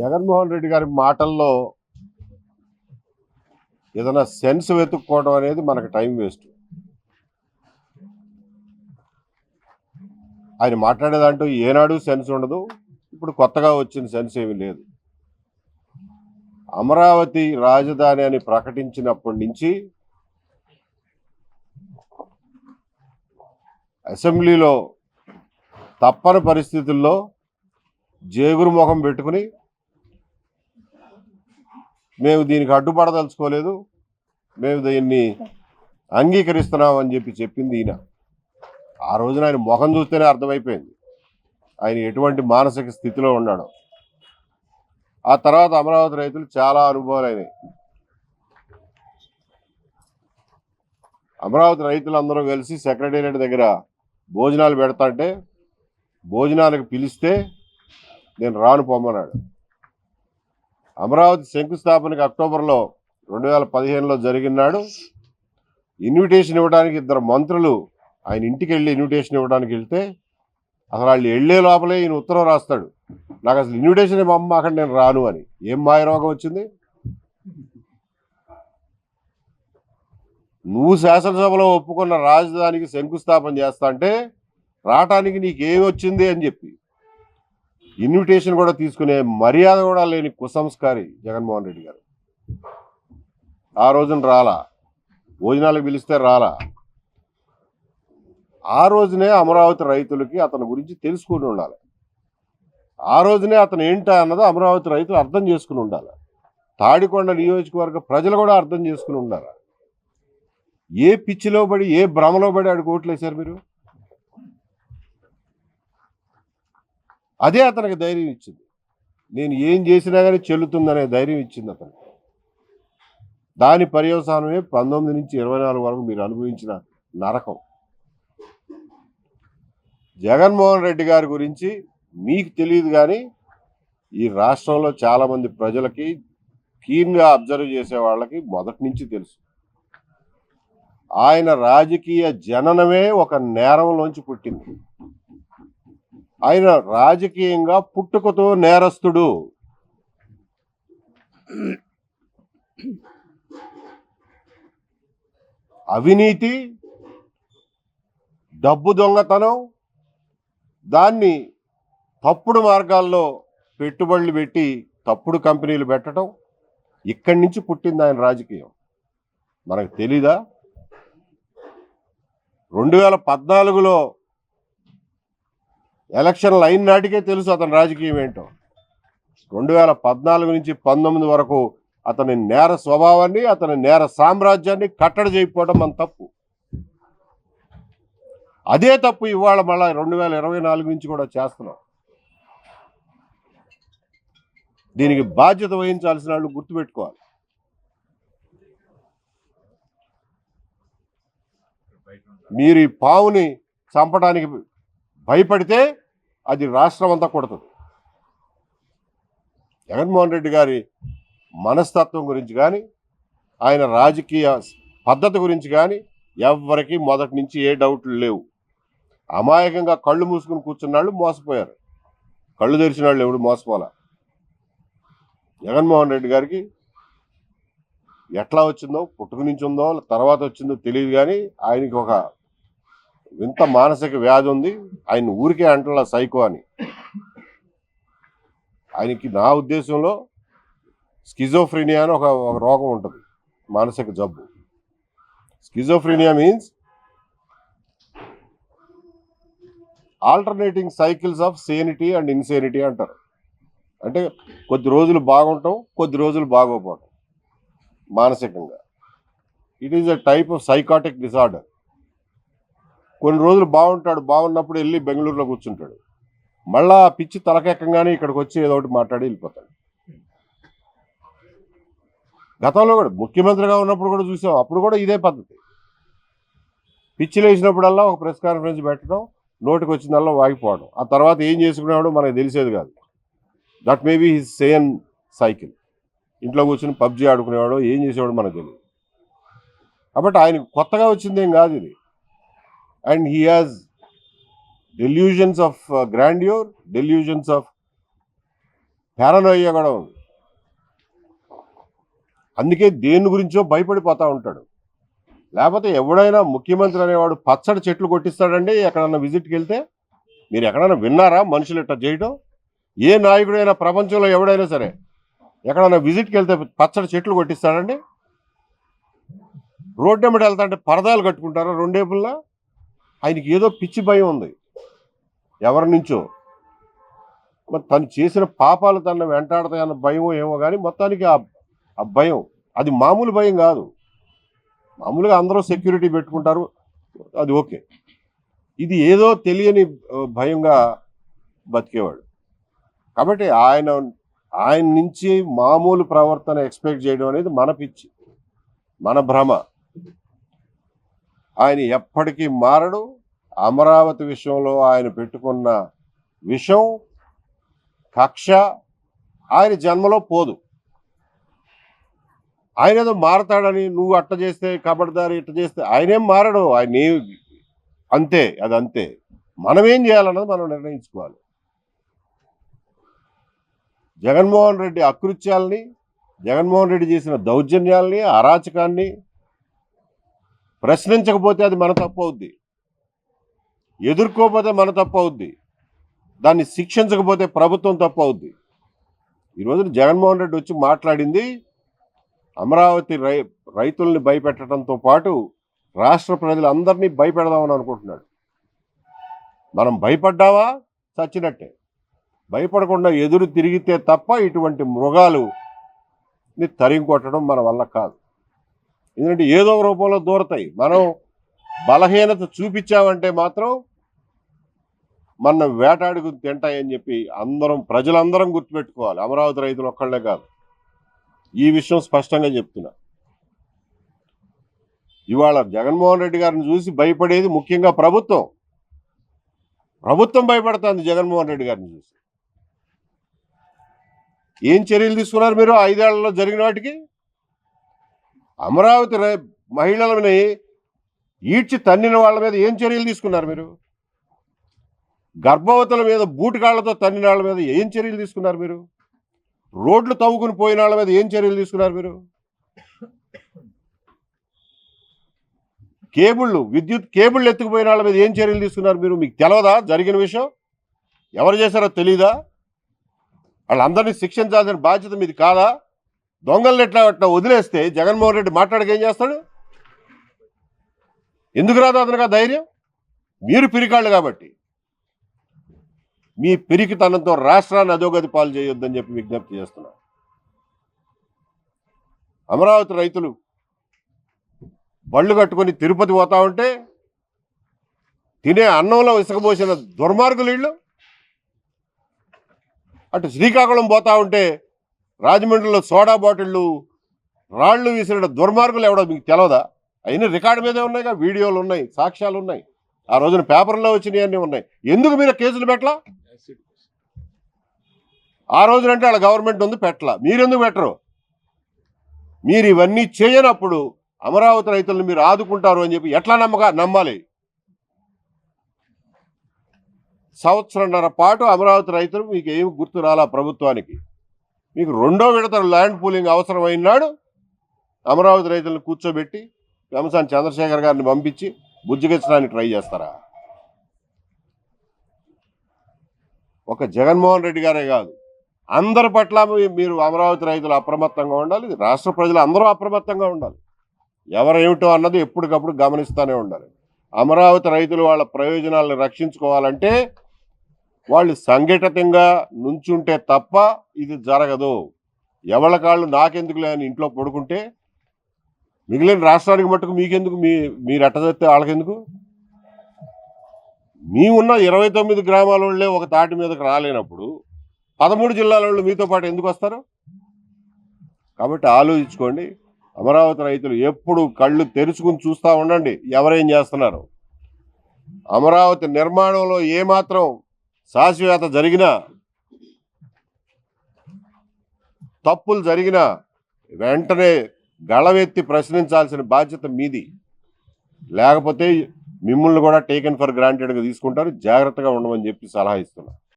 జగన్మోహన్ రెడ్డి గారి మాటల్లో ఏదైనా సెన్స్ వెతుక్కోవడం అనేది మనకు టైం వేస్ట్. ఆయన మాట్లాడేదంటూ ఏనాడు సెన్స్ ఉండదు. ఇప్పుడు కొత్తగా వచ్చిన సెన్స్ ఏమీ లేదు. అమరావతి రాజధాని అని ప్రకటించినప్పటి నుంచి అసెంబ్లీలో తప్పని పరిస్థితుల్లో జేగురు ముఖం పెట్టుకుని మేము దీనికి అడ్డుపడదలుచుకోలేదు, మేము దీన్ని అంగీకరిస్తున్నామని చెప్పింది ఈయన. ఆ రోజున ఆయన ముఖం చూస్తేనే అర్థమైపోయింది ఆయన ఎటువంటి మానసిక స్థితిలో ఉన్నాడో. ఆ తర్వాత అమరావతి రైతులు చాలా అనుభవాలు అయినాయి. అమరావతి రైతులందరూ కలిసి సెక్రటేరియట్ దగ్గర భోజనాలు పెడతాంటే భోజనాలకు పిలిస్తే నేను రాను పొమ్మన్నాడు. అమరావతి శంకుస్థాపనకి అక్టోబర్లో 2015లో జరిగినాడు ఇన్విటేషన్ ఇవ్వడానికి ఇద్దరు మంత్రులు ఆయన ఇంటికి వెళ్ళి ఇన్విటేషన్ ఇవ్వడానికి వెళ్తే అసలు వాళ్ళు వెళ్ళే లోపలే ఈయన ఉత్తరం రాస్తాడు, నాకు అసలు ఇన్విటేషన్ ఇవ్వమ్మ అక్కడ నేను రాను అని. ఏం మాయరోగం వచ్చింది? నువ్వు శాసనసభలో ఒప్పుకున్న రాజధానికి శంకుస్థాపన చేస్తా అంటే రావటానికి నీకేమి వచ్చింది అని చెప్పి ఇన్విటేషన్ కూడా తీసుకునే మర్యాద కూడా లేని కుసంస్కారి జగన్మోహన్ రెడ్డి గారు. ఆ రోజున రాలా, భోజనాలకు పిలిస్తే రాలా. ఆ రోజునే అమరావతి రైతులకి అతని గురించి తెలుసుకుని ఉండాలి. ఆ రోజునే అతను ఏంటా అన్నదో అమరావతి రైతులు అర్థం చేసుకుని ఉండాలి. తాడికొండ నియోజకవర్గ ప్రజలు కూడా అర్థం చేసుకుని ఉండాలి. ఏ పిచ్చిలో పడి ఏ భ్రమలో పడి ఆడికి ఓట్లేశారు మీరు? అదే అతనికి ధైర్యం ఇచ్చింది. నేను ఏం చేసినా కానీ చెల్లుతుందనే ధైర్యం ఇచ్చింది అతనికి. దాని పర్యవసానమే 19 నుంచి 24 వరకు మీరు అనుభవించిన నరకం. జగన్మోహన్ రెడ్డి గారి గురించి మీకు తెలియదు కానీ ఈ రాష్ట్రంలో చాలామంది ప్రజలకి, కీన్గా అబ్జర్వ్ చేసే వాళ్ళకి మొదటి నుంచి తెలుసు. ఆయన రాజకీయ జననమే ఒక నేరంలోంచి పుట్టింది. ఆయన రాజకీయంగా పుట్టుకతో నేరస్తుడు. అవినీతి, డబ్బు దొంగతనం, దాన్ని తప్పుడు మార్గాల్లో పెట్టుబడులు పెట్టి తప్పుడు కంపెనీలు పెట్టడం, ఇక్కడి నుంచి పుట్టింది ఆయన రాజకీయం. మనకు తెలీదా? 2014లో ఎలక్షన్లు అయిన నాటికే తెలుసు అతని రాజకీయం ఏంటో. 2014 నుంచి 19 వరకు అతని నేర స్వభావాన్ని, అతని నేర సామ్రాజ్యాన్ని కట్టడి చేయకపోవడం మన తప్పు. అదే తప్పు ఇవాళ మళ్ళీ 2024 నుంచి కూడా చేస్తున్నాం. దీనికి బాధ్యత వహించాల్సిన వాళ్ళు గుర్తుపెట్టుకోవాలి. మీరు ఈ పావుని చంపడానికి భయపడితే అది రాష్ట్రం అంతా కొడుతుంది. జగన్మోహన్ రెడ్డి గారి మనస్తత్వం గురించి కానీ, ఆయన రాజకీయ పద్ధతి గురించి కానీ ఎవరికి మొదటి నుంచి ఏ డౌట్లు లేవు. అమాయకంగా కళ్ళు మూసుకుని కూర్చున్న వాళ్ళు మోసపోయారు, కళ్ళు తెరిచిన వాళ్ళు ఎవడు మోసపోలే. జగన్మోహన్ రెడ్డి గారికి ఎట్లా వచ్చిందో, పుట్టుక నుంచి ఉందో తర్వాత వచ్చిందో తెలియదు కానీ ఆయనకి ఒక వింత మానసిక వ్యాధి ఉంది. ఆయన ఊరికే అంటలా సైకో అని. ఆయనకి నా ఉద్దేశంలో స్కిజోఫ్రీనియా అని ఒక రోగం ఉంటుంది, మానసిక జబ్బు. Schizophrenia means alternating cycles of sanity and insanity అంటారు. అంటే కొద్ది రోజులు బాగుంటాం, కొద్ది రోజులు బాగోపోవటం మానసికంగా. It is a type of psychotic disorder. కొన్ని రోజులు బాగుంటాడు, బాగున్నప్పుడు వెళ్ళి బెంగళూరులో కూర్చుంటాడు, మళ్ళా ఆ పిచ్చి తలకెక్కగానే ఇక్కడికి వచ్చి ఏదో ఒకటి మాట్లాడి వెళ్ళిపోతాడు. గతంలో కూడా ముఖ్యమంత్రిగా ఉన్నప్పుడు కూడా చూసాం, అప్పుడు కూడా ఇదే పద్ధతి. పిచ్చిలు వేసినప్పుడల్లా ఒక ప్రెస్ కాన్ఫరెన్స్ పెట్టడం, నోటికి వచ్చిందల్లా వాగిపోవడం, ఆ తర్వాత ఏం చేసుకునేవాడో మనకు తెలిసేది కాదు. That may be his same cycle. ఇంట్లో కూర్చొని పబ్జీ ఆడుకునేవాడు, ఏం చేసేవాడు మనకు తెలియదు. కాబట్టి ఆయన కొత్తగా వచ్చిందేం కాదు ఇది. And he has delusions of grandeur, delusions of పారానోయియా కూడా ఉంది. అందుకే దేని గురించో భయపడిపోతూ ఉంటాడు. లేకపోతే ఎవడైనా ముఖ్యమంత్రి అనేవాడు పచ్చడి చెట్లు కొట్టిస్తాడండి ఎక్కడన్నా విజిట్కి వెళ్తే? మీరు ఎక్కడైనా విన్నారా మనుషులు ఇట్లా చేయడం? ఏ నాయకుడైనా ప్రపంచంలో ఎవడైనా సరే ఎక్కడన్నా విజిట్కి వెళ్తే పచ్చడి చెట్లు కొట్టిస్తాడండి? రోడ్డు వెంబడి వెళ్తా అంటే పరదాలు కట్టుకుంటారా రెండేపుల్లా? ఆయనకి ఏదో పిచ్చి భయం ఉంది ఎవరి నుంచో. మరి తను చేసిన పాపాలు తను వెంటాడతాయన్న భయం ఏమో కానీ మొత్తానికి ఆ భయం అది మామూలు భయం కాదు. మామూలుగా అందరూ సెక్యూరిటీ పెట్టుకుంటారు, అది ఓకే. ఇది ఏదో తెలియని భయంగా బతికేవాడు. కాబట్టి ఆయన నుంచి మామూలు ప్రవర్తన ఎక్స్పెక్ట్ చేయడం అనేది మన పిచ్చి, మన భ్రమ. ఆయన ఎప్పటికీ మారడు. అమరావతి విషయంలో ఆయన పెట్టుకున్న విషం, కక్ష ఆయన జన్మలో పోదు. ఆయన ఏదో మారతాడని నువ్వు అట్ట చేస్తే కబడ్దారి ఇట్ట చేస్తే ఆయనేం మారడు. ఆయన అంతే, అది అంతే. మనం ఏం చేయాలన్నది మనం నిర్ణయించుకోవాలి. జగన్మోహన్ రెడ్డి అకృత్యాలని, జగన్మోహన్ రెడ్డి చేసిన దౌర్జన్యాల్ని, అరాచకాన్ని ప్రశ్నించకపోతే అది మన తప్పు అవుద్ది. ఎదుర్కోకపోతే మన తప్పు అవుద్ది. దాన్ని శిక్షించకపోతే ప్రభుత్వం తప్పు అవుద్ది. ఈరోజు జగన్మోహన్ రెడ్డి వచ్చి మాట్లాడింది అమరావతి రైతుల్ని భయపెట్టడంతో పాటు రాష్ట్ర ప్రజలందరినీ భయపెడదామని అనుకుంటున్నాడు. మనం భయపడ్డావా చచ్చినట్టే. భయపడకుండా ఎదురు తిరిగితే తప్ప ఇటువంటి మృగాలుని తరిమి కొట్టడం మన వల్ల కాదు. ఎందుకంటే ఏదో రూపంలో దూరతాయి. మనం బలహీనత చూపించామంటే మాత్రం మన వేటాడుకు తింటాయని చెప్పి ప్రజలందరం గుర్తుపెట్టుకోవాలి. అమరావతి రైతులు ఒక్కళ్ళే కాదు, ఈ విషయం స్పష్టంగా చెప్తున్నా. ఇవాళ జగన్మోహన్ రెడ్డి గారిని చూసి భయపడేది ముఖ్యంగా ప్రభుత్వం. భయపడుతుంది జగన్మోహన్ రెడ్డి గారిని చూసి. ఏం చర్యలు తీసుకున్నారు మీరు 5 ఏళ్లలో జరిగిన వాటికి? అమరావతి మహిళలని ఈడ్చి తన్నిన వాళ్ళ మీద ఏం చర్యలు తీసుకున్నారు మీరు? గర్భవతుల మీద బూటుకాళ్లతో తన్నిన వాళ్ళ మీద ఏం చర్యలు తీసుకున్నారు మీరు? రోడ్లు తవ్వుకుని పోయిన వాళ్ళ మీద ఏం చర్యలు తీసుకున్నారు మీరు? విద్యుత్ కేబుళ్ళు ఎత్తుకుపోయిన వాళ్ళ మీద ఏం చర్యలు తీసుకున్నారు మీరు? మీకు తెలవదా జరిగిన విషయం? ఎవరు చేశారో తెలీదా? వాళ్ళందరినీ శిక్షించాల్సిన బాధ్యత మీది కాదా? దొంగలను ఎట్లా వదిలేస్తే జగన్మోహన్ రెడ్డి మాట్లాడక ఏం చేస్తాడు? ఎందుకు రాదు అతనికి ఆ ధైర్యం? మీరు పిరికాళ్ళు కాబట్టి. మీ పిరికితనంతో రాష్ట్రాన్ని అధోగతి పాలు చేయొద్దని చెప్పి విజ్ఞప్తి చేస్తున్నా. అమరావతి రైతులు బళ్ళు కట్టుకొని తిరుపతి పోతా ఉంటే తినే అన్నంలో ఇసుకబోసిన దుర్మార్గులు వీళ్ళు. అటు శ్రీకాకుళం పోతా ఉంటే రాజమండ్రిలో సోడా బాటిళ్ళు రాళ్లు విసిరిన దుర్మార్గులు ఎవడో మీకు తెలవదా? అయినా రికార్డు మీదే ఉన్నాయిగా, వీడియోలు ఉన్నాయి, సాక్ష్యాలు ఉన్నాయి, ఆ రోజున పేపర్లో వచ్చినాయి అన్నీ ఉన్నాయి. ఎందుకు మీరు కేసులు పెట్టలా? ఆ రోజునంటే వాళ్ళ గవర్నమెంట్ ఉంది పెట్టలా, మీరెందుకు పెట్టరు? మీరు ఇవన్నీ చేయనప్పుడు అమరావతి రైతులను మీరు ఆదుకుంటారు అని చెప్పి ఎట్లా నమ్మాలి? సంవత్సరంన్నర పాటు అమరావతి రైతులు మీకు ఏమి గుర్తు రాలా ప్రభుత్వానికి. మీకు 2వ విడత ల్యాండ్ పూలింగ్ అవసరమైనాడు అమరావతి రైతులను కూర్చోబెట్టి వెంసాని చంద్రశేఖర్ గారిని పంపించి బుజ్జిగించడానికి ట్రై చేస్తారా? ఒక జగన్మోహన్ రెడ్డి గారే కాదు, అందరి పట్ల మీరు అమరావతి రైతులు అప్రమత్తంగా ఉండాలి. రాష్ట్ర ప్రజలు అందరూ అప్రమత్తంగా ఉండాలి. ఎవరేమిటో అన్నది ఎప్పటికప్పుడు గమనిస్తూనే ఉండాలి. అమరావతి రైతులు వాళ్ళ ప్రయోజనాలను రక్షించుకోవాలంటే వాళ్ళు సంఘటితంగా నుంచుంటే తప్ప ఇది జరగదు. ఎవరి కాళ్ళు నాకెందుకులే అని ఇంట్లో పడుకుంటే మిగిలిన రాష్ట్రానికి మట్టుకు మీకెందుకు? మీరు ఎట్ట చేస్తే వాళ్ళకెందుకు? మీ ఉన్న 29 గ్రామాల వాళ్ళే ఒక తాటి మీదకి రాలేనప్పుడు 13 జిల్లాల వాళ్ళు మీతో పాటు ఎందుకు వస్తారు? కాబట్టి ఆలోచించుకోండి. అమరావతి రైతులు ఎప్పుడు కళ్ళు తెరుచుకుని చూస్తూ ఉండండి ఎవరేం చేస్తున్నారు. అమరావతి నిర్మాణంలో ఏమాత్రం శాశ్వత జరిగినా, తప్పులు జరిగినా వెంటనే గళవెత్తి ప్రశ్నించాల్సిన బాధ్యత మీది. లేకపోతే మిమ్మల్ని కూడా టేకెన్ ఫర్ గ్రాంటెడ్గా తీసుకుంటారు. జాగ్రత్తగా ఉండమని చెప్పి సలహా ఇస్తున్నా.